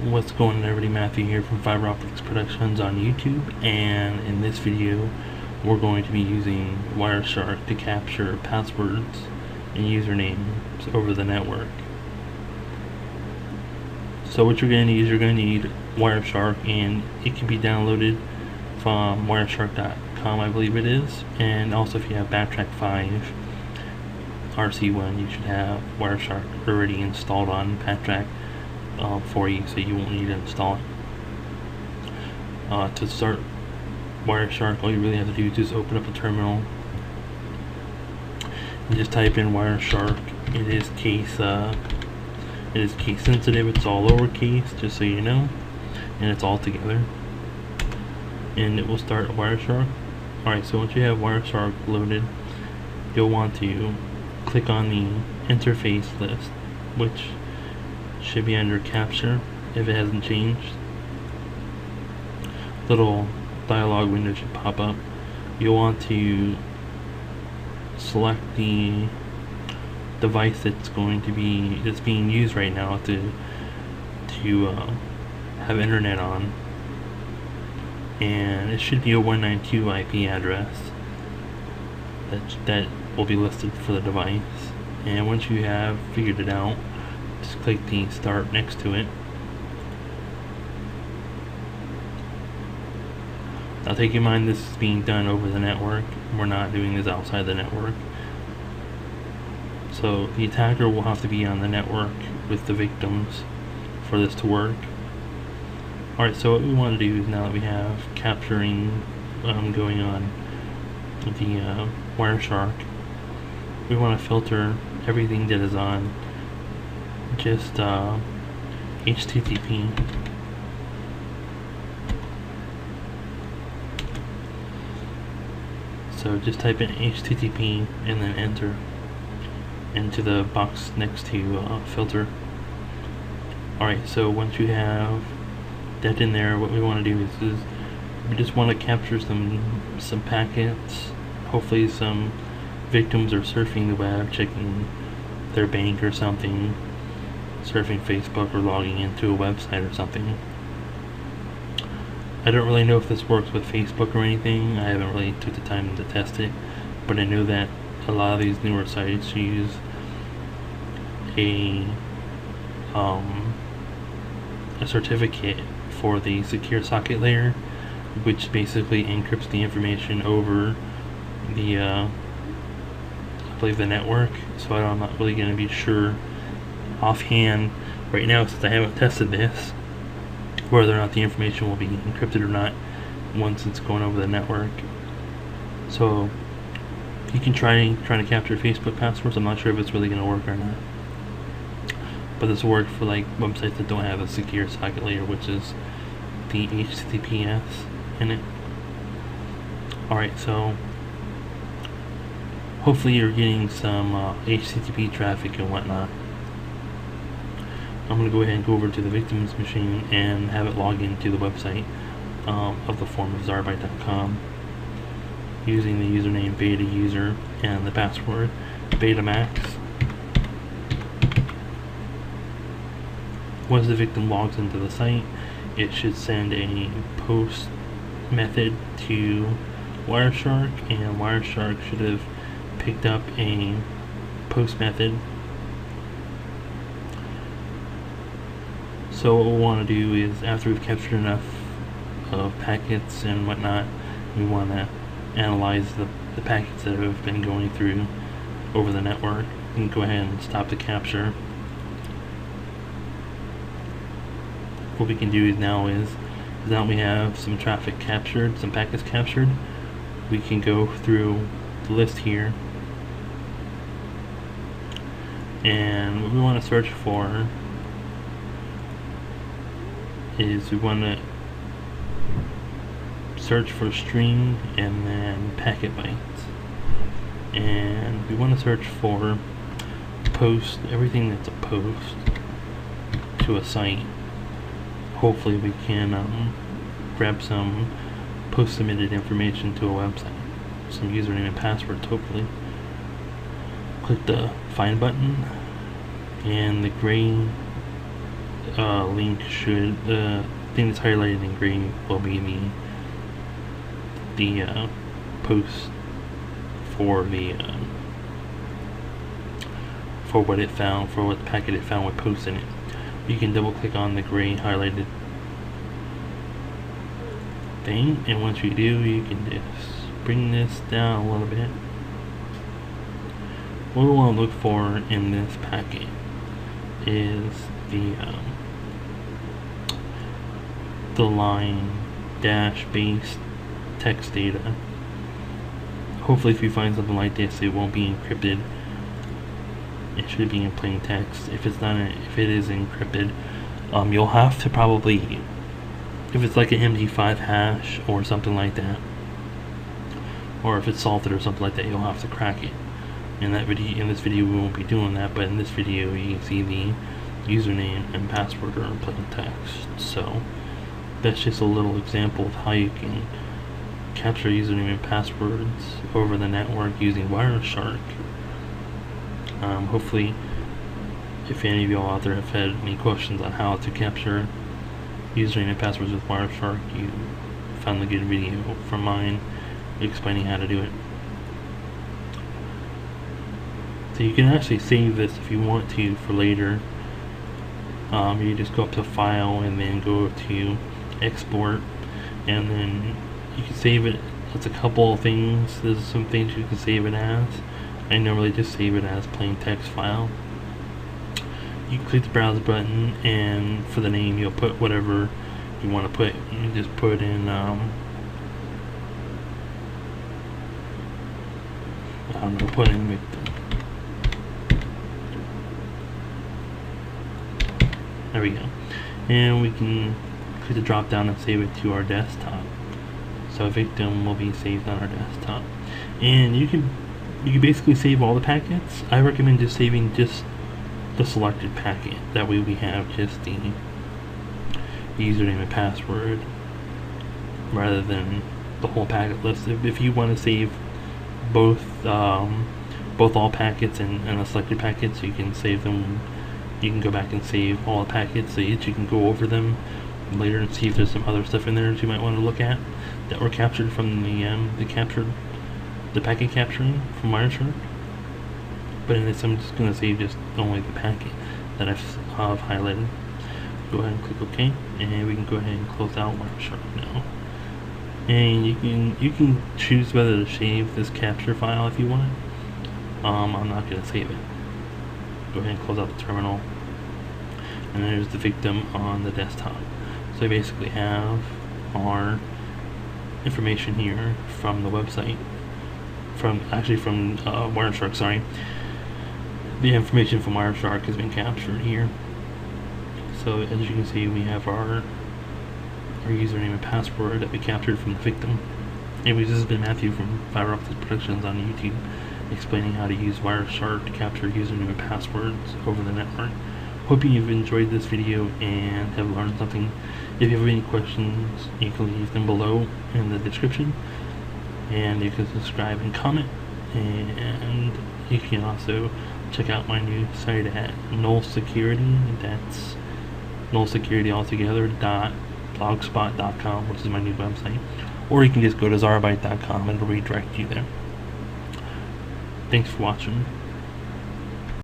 What's going on, everybody? Matthew here from Fiber Optics Productions on YouTube, and in this video we're going to be using Wireshark to capture passwords and usernames over the network. So what you're going to need is Wireshark, and it can be downloaded from wireshark.com, I believe it is. And also, if you have Backtrack 5 RC1, you should have Wireshark already installed on Backtrack for you, so you won't need to install it. To start Wireshark, all you really have to do is just open up a terminal and just type in Wireshark. It is case sensitive. It's all lowercase, just so you know, and it's all together, and it will start Wireshark. Alright, so once you have Wireshark loaded, you'll want to click on the interface list, which should be under capture if it hasn't changed. Little dialog window should pop up. You'll want to select the device that's being used right now to have internet on, and it should be a 192 IP address that will be listed for the device. And once you have figured it out, just click the start next to it. Now take in mind, this is being done over the network. We're not doing this outside the network. So the attacker will have to be on the network with the victims for this to work. Alright, so what we want to do is, now that we have capturing going on the Wireshark, we want to filter everything that is on just HTTP. So just type in HTTP and then enter into the box next to filter. Alright, so once you have that in there, what we want to do is we just want to capture some packets. Hopefully some victims are surfing the web, checking their bank or something, surfing Facebook, or logging into a website or something. I don't really know if this works with Facebook or anything. I haven't really took the time to test it, but I know that a lot of these newer sites use a certificate for the secure socket layer, which basically encrypts the information over the I believe the network. So I'm not really going to be sure offhand right now, since I haven't tested this, whether or not the information will be encrypted or not once it's going over the network. So you can try to capture Facebook passwords. I'm not sure if it's really going to work or not, but this will work for like websites that don't have a secure socket layer, which is the HTTPS in it. Alright, so hopefully you're getting some HTTP traffic and whatnot. I'm going to go ahead and go over to the victim's machine and have it log into the website of the form of Zarbyte.com using the username beta user and the password betamax. Once the victim logs into the site, it should send a post method to Wireshark, and Wireshark should have picked up a post method. So what we'll want to do is, after we've captured enough of packets and whatnot, we want to analyze the packets that have been going through over the network. You can go ahead and stop the capture. What we can do now is now we have some traffic captured, some packets captured, we can go through the list here, and what we want to search for is, we want to search for string and then packet bytes, and we want to search for post, everything that's a post to a site. Hopefully we can grab some post-submitted information to a website, some username and passwords, hopefully. Click the find button, and the gray link should, the thing that's highlighted in green will be the post for the for what it found, for what packet it found with posts in it. You can double click on the gray highlighted thing, and once you do, you can just bring this down a little bit. What we want to look for in this packet is the line dash base text data. Hopefully if you find something like this, it won't be encrypted. It should be in plain text. If it's not, if it is encrypted, you'll have to probably, if it's like an MD5 hash or something like that, or if it's salted or something like that, you'll have to crack it. In this video we won't be doing that, but in this video you can see the username and password are in plain text. So that's just a little example of how you can capture username and passwords over the network using Wireshark. Hopefully, if any of y'all out there have had any questions on how to capture username and passwords with Wireshark, you found a good video from mine explaining how to do it. So you can actually save this if you want to for later. You just go up to File and then go to Export, and then you can save it. It's a couple of things. There's some things you can save it as. I normally just save it as plain text file. You click the browse button, and for the name you'll put whatever you want to put. You just put in I don't know, put in victim. There we go. And we can click the drop down and save it to our desktop. So victim will be saved on our desktop. And you can basically save all the packets. I recommend just saving just the selected packet. That way we have just the username and password rather than the whole packet list. If you want to save both all packets and the selected packets, you can save them. You can go back and save all the packets so you can go over them later and see if there's some other stuff in there that you might want to look at that were captured from the packet capturing from Wireshark. But in this, I'm just going to save just only the packet that I've highlighted. Go ahead and click OK, and we can go ahead and close out Wireshark now. And you can choose whether to save this capture file if you want. I'm not going to save it. Go ahead and close out the terminal, and there's the victim on the desktop. So I basically have our information here from the website, from Wireshark, sorry. The information from Wireshark has been captured here. So as you can see, we have our username and password that we captured from the victim. Anyways, this has been Matthew from Fiber Optic Productions on YouTube, explaining how to use Wireshark to capture username and passwords over the network. Hope you've enjoyed this video and have learned something. If you have any questions, you can leave them below in the description, and you can subscribe and comment, and you can also check out my new site at Null Security. That's nullsecurityaltogether.blogspot.com, which is my new website, or you can just go to zarabyte.com and it'll redirect you there. Thanks for watching.